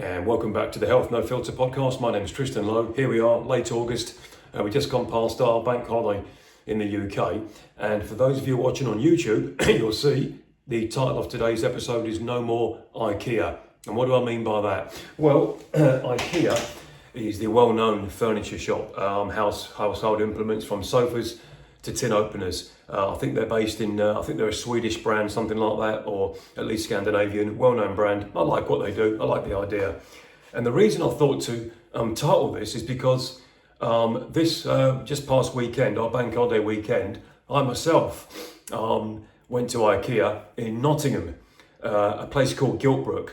And welcome back to the Health No Filter podcast. My name is Tristan Lowe. Here we are, late August. We just gone past our bank holiday in the UK. And for those of you watching on YouTube, you'll see the title of today's episode is No More IKEA. And what do I mean by that? Well, IKEA is the well-known furniture shop, household implements from sofas to tin openers. I think they're based in, I think they're a Swedish brand, something like that, or at least Scandinavian, well-known brand. I like what they do, I like the idea. And the reason I thought to title this is because this just past weekend, our bank holiday weekend, I myself went to IKEA in Nottingham, a place called Giltbrook,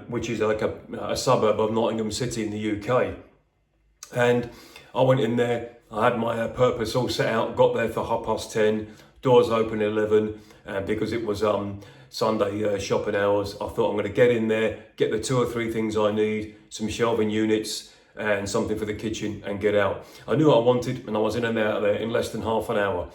which is like a suburb of Nottingham City in the UK. And I went in there. I had my purpose all set out, got there for 10:30, doors open at 11, and because it was Sunday shopping hours, I thought I'm going to get in there, get the 2 or 3 things I need, some shelving units and something for the kitchen, and get out. I knew what I wanted, and I was in and out of there in less than half an hour,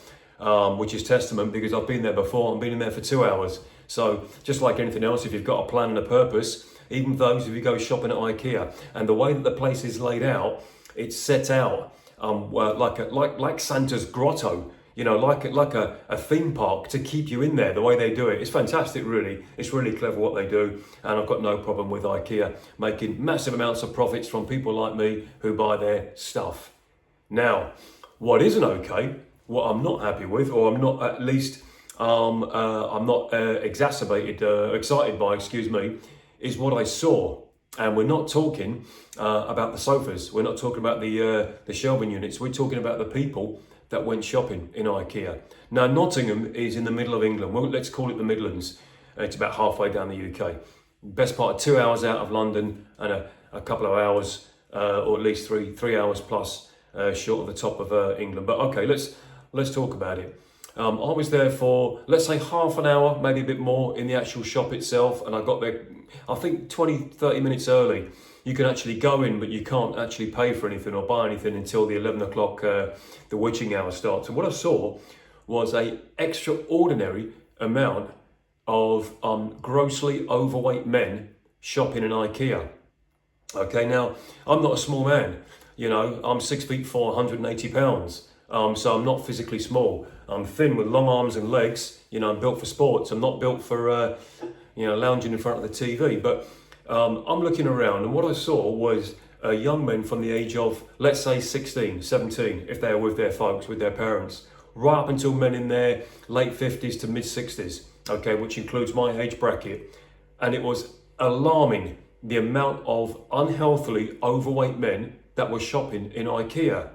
which is testament because I've been there before. I've been in there for 2 hours. So just like anything else, if you've got a plan and a purpose, even those if you go shopping at IKEA, and the way that the place is laid out, it's set out like Santa's grotto, you know, like a theme park to keep you in there. The way they do it, it's fantastic. Really, it's really clever what they do, and I've got no problem with IKEA making massive amounts of profits from people like me who buy their stuff. Now, what isn't okay, what I'm not happy with, or I'm not at least I'm not excited by, is what I saw. And we're not talking about the sofas. We're not talking about the shelving units. We're talking about the people that went shopping in IKEA. Now, Nottingham is in the middle of England. Well, let's call it the Midlands. It's about halfway down the UK. Best part of 2 hours out of London, and a couple of hours, or at least three hours plus, short of the top of England. But okay, let's talk about it. I was there for, let's say, half an hour, maybe a bit more in the actual shop itself. And I got there, I think 30 minutes early. You can actually go in, but you can't actually pay for anything or buy anything until the 11 o'clock, the witching hour starts. And what I saw was a extraordinary amount of grossly overweight men shopping in IKEA. Okay, now, I'm not a small man. You know, I'm 6'4", 180 pounds. So I'm not physically small. I'm thin with long arms and legs. You know, I'm built for sports. I'm not built for, lounging in front of the TV. But I'm looking around, and what I saw was young men from the age of, let's say, 16, 17, if they're with their folks, with their parents, right up until men in their late 50s to mid 60s, okay, which includes my age bracket. And it was alarming, the amount of unhealthily overweight men that were shopping in IKEA.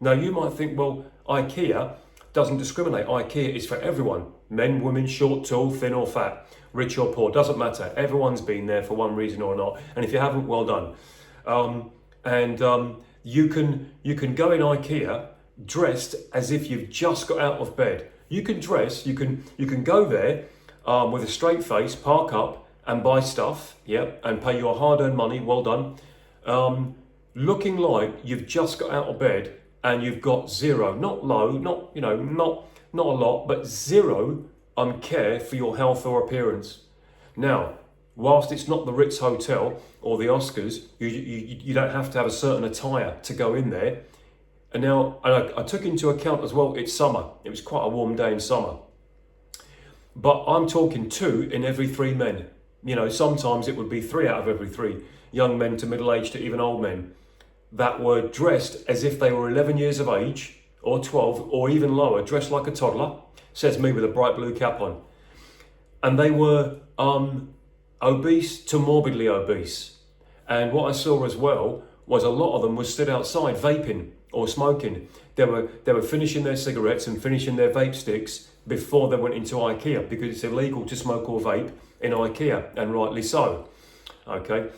Now, you might think, well, IKEA doesn't discriminate. IKEA is for everyone. Men, women, short, tall, thin or fat, rich or poor, doesn't matter. Everyone's been there for one reason or not. And if you haven't, well done. You can go in IKEA dressed as if you've just got out of bed. You can go there with a straight face, park up and buy stuff, and pay your hard-earned money, well done. Looking like you've just got out of bed, and you've got zero, not low, not a lot, but zero care for your health or appearance. Now, whilst it's not the Ritz Hotel or the Oscars, you don't have to have a certain attire to go in there. And now, I took into account as well, it's summer. It was quite a warm day in summer. But I'm talking 2 in every 3 men. You know, sometimes it would be 3 out of every 3, young men to middle-aged to even old men, that were dressed as if they were 11 years of age, or 12, or even lower, dressed like a toddler, says me with a bright blue cap on. And they were obese to morbidly obese. And what I saw as well was a lot of them were stood outside vaping or smoking. They were finishing their cigarettes and finishing their vape sticks before they went into IKEA, because it's illegal to smoke or vape in IKEA, and rightly so. Okay.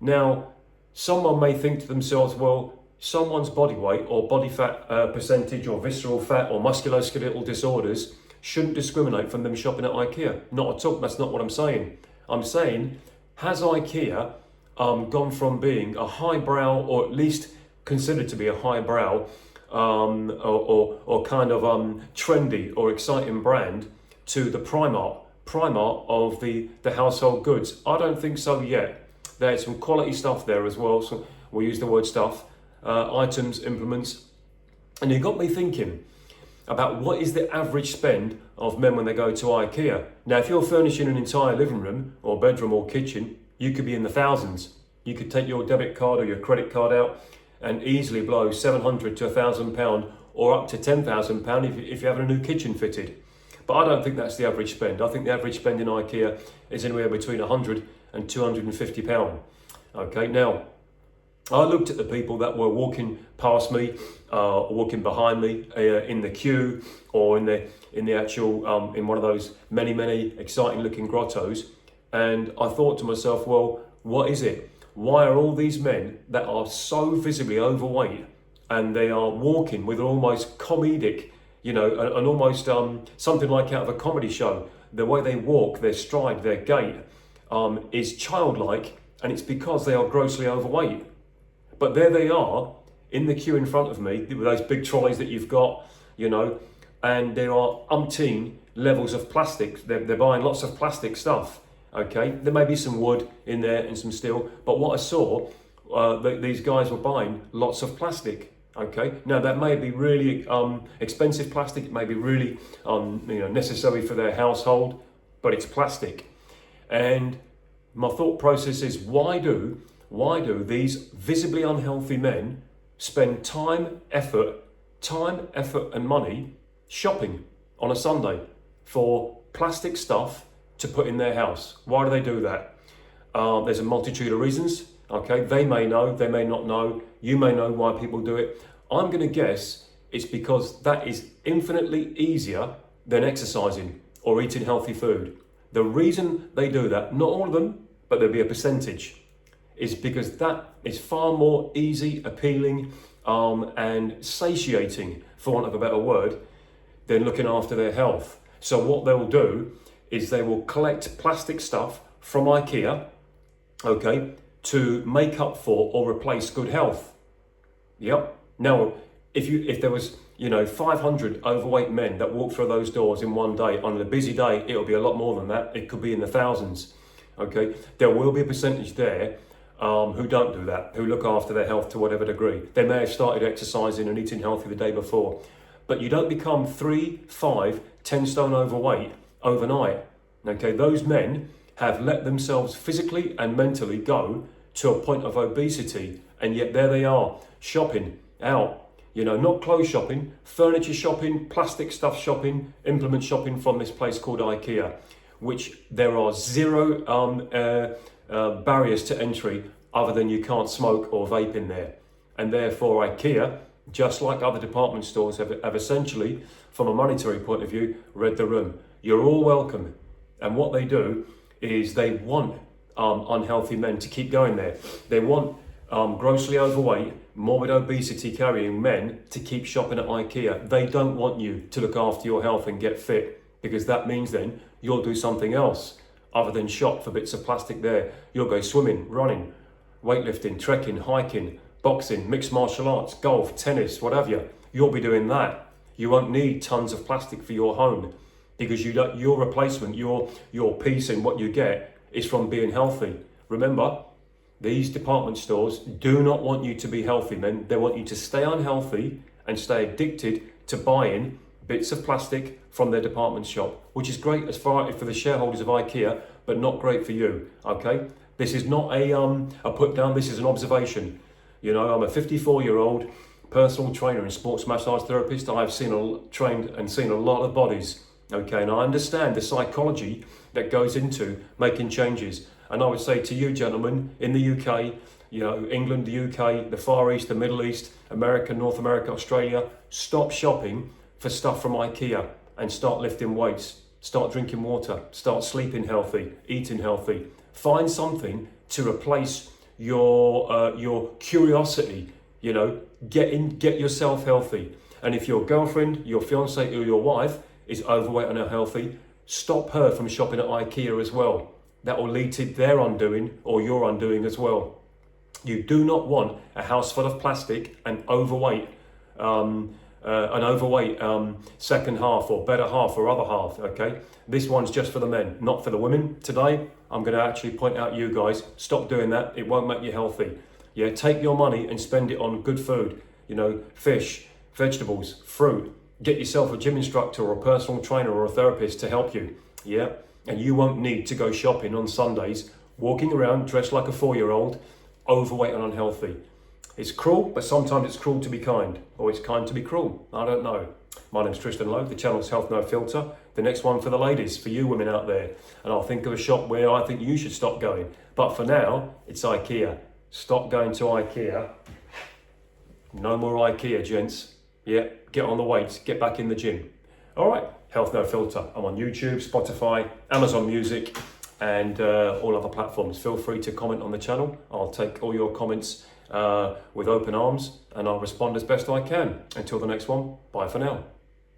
Now, someone may think to themselves, well, someone's body weight or body fat percentage or visceral fat or musculoskeletal disorders shouldn't discriminate from them shopping at IKEA. Not at all. That's not what I'm saying. I'm saying, has IKEA gone from being a highbrow, or at least considered to be a highbrow or kind of trendy or exciting brand, to the Primark of the household goods? I don't think so yet. They had some quality stuff there as well, so we'll use the word stuff, items, implements. And it got me thinking about what is the average spend of men when they go to IKEA. Now, if you're furnishing an entire living room or bedroom or kitchen, you could be in the thousands. You could take your debit card or your credit card out and easily blow £700 to £1,000 or up to £10,000 if you're having a new kitchen fitted. But I don't think that's the average spend. I think the average spend in IKEA is anywhere between £100 and £250. Okay, now, I looked at the people that were walking past me, walking behind me in the queue, or in the actual in one of those many exciting looking grottos, and I thought to myself, well, what is it? Why are all these men that are so visibly overweight and they are walking with an almost comedic, an almost something like out of a comedy show? The way they walk, their stride, their gait is childlike, and it's because they are grossly overweight. But there they are in the queue in front of me with those big trolleys that you've got, and there are umpteen levels of plastic. They're buying lots of plastic stuff. Okay, there may be some wood in there and some steel, but what I saw, these guys were buying lots of plastic. Okay, now that may be really expensive plastic. It may be really necessary for their household, but it's plastic. And my thought process is, why do these visibly unhealthy men spend time, effort and money shopping on a Sunday for plastic stuff to put in their house? Why do they do that? There's a multitude of reasons. Okay, they may know, they may not know, you may know why people do it. I'm going to guess it's because that is infinitely easier than exercising or eating healthy food. The reason they do that, not all of them, but there'll be a percentage, is because that is far more easy, appealing, and satiating, for want of a better word, than looking after their health. So what they'll do is they will collect plastic stuff from IKEA, okay, to make up for or replace good health. Yep. Now, if there was 500 overweight men that walk through those doors in one day, on a busy day, it'll be a lot more than that. It could be in the thousands. Okay, there will be a percentage there who don't do that, who look after their health to whatever degree. They may have started exercising and eating healthy the day before, but you don't become 3, 5, 10 stone overweight overnight. Okay, those men have let themselves physically and mentally go to a point of obesity, and yet there they are, shopping out, not clothes shopping, furniture shopping, plastic stuff shopping, implement shopping from this place called IKEA, which there are zero barriers to entry other than you can't smoke or vape in there. And therefore IKEA, just like other department stores, have essentially, from a monetary point of view, read the room. You're all welcome. And what they do is they want unhealthy men to keep going there. They want grossly overweight, morbid obesity carrying men to keep shopping at IKEA. They don't want you to look after your health and get fit, because that means then you'll do something else other than shop for bits of plastic there. You'll go swimming, running, weightlifting, trekking, hiking, boxing, mixed martial arts, golf, tennis, whatever. You'll be doing that. You won't need tons of plastic for your home, because your replacement, your piece in what you get is from being healthy. Remember, these department stores do not want you to be healthy, men. They want you to stay unhealthy and stay addicted to buying bits of plastic from their department shop, which is great as far for the shareholders of IKEA, but not great for you. Okay, this is not a put down. This is an observation. I'm a 54-year-old personal trainer and sports massage therapist. I've trained and seen a lot of bodies. Okay, and I understand the psychology that goes into making changes. And I would say to you, gentlemen, in the UK, England, the UK, the Far East, the Middle East, America, North America, Australia, stop shopping for stuff from IKEA and start lifting weights, start drinking water, start sleeping healthy, eating healthy. Find something to replace your curiosity, get yourself healthy. And if your girlfriend, your fiance, or your wife is overweight and unhealthy, stop her from shopping at IKEA as well. That will lead to their undoing or your undoing as well. You do not want a house full of plastic and overweight an overweight second half or better half or other half, okay? This one's just for the men, not for the women. Today, I'm going to actually point out you guys, stop doing that. It won't make you healthy. Yeah, take your money and spend it on good food, you know, fish, vegetables, fruit. Get yourself a gym instructor or a personal trainer or a therapist to help you, yeah? And you won't need to go shopping on Sundays, walking around dressed like a 4-year-old, overweight and unhealthy. It's cruel, but sometimes it's cruel to be kind, or it's kind to be cruel. I don't know. My name's Tristan Lowe, the channel's Health No Filter. The next one for the ladies, for you women out there. And I'll think of a shop where I think you should stop going. But for now, it's IKEA. Stop going to IKEA. No more IKEA, gents. Yeah, get on the weights, get back in the gym. All right, Health No Filter. I'm on YouTube, Spotify, Amazon Music, and all other platforms. Feel free to comment on the channel. I'll take all your comments with open arms, and I'll respond as best I can. Until the next one, bye for now.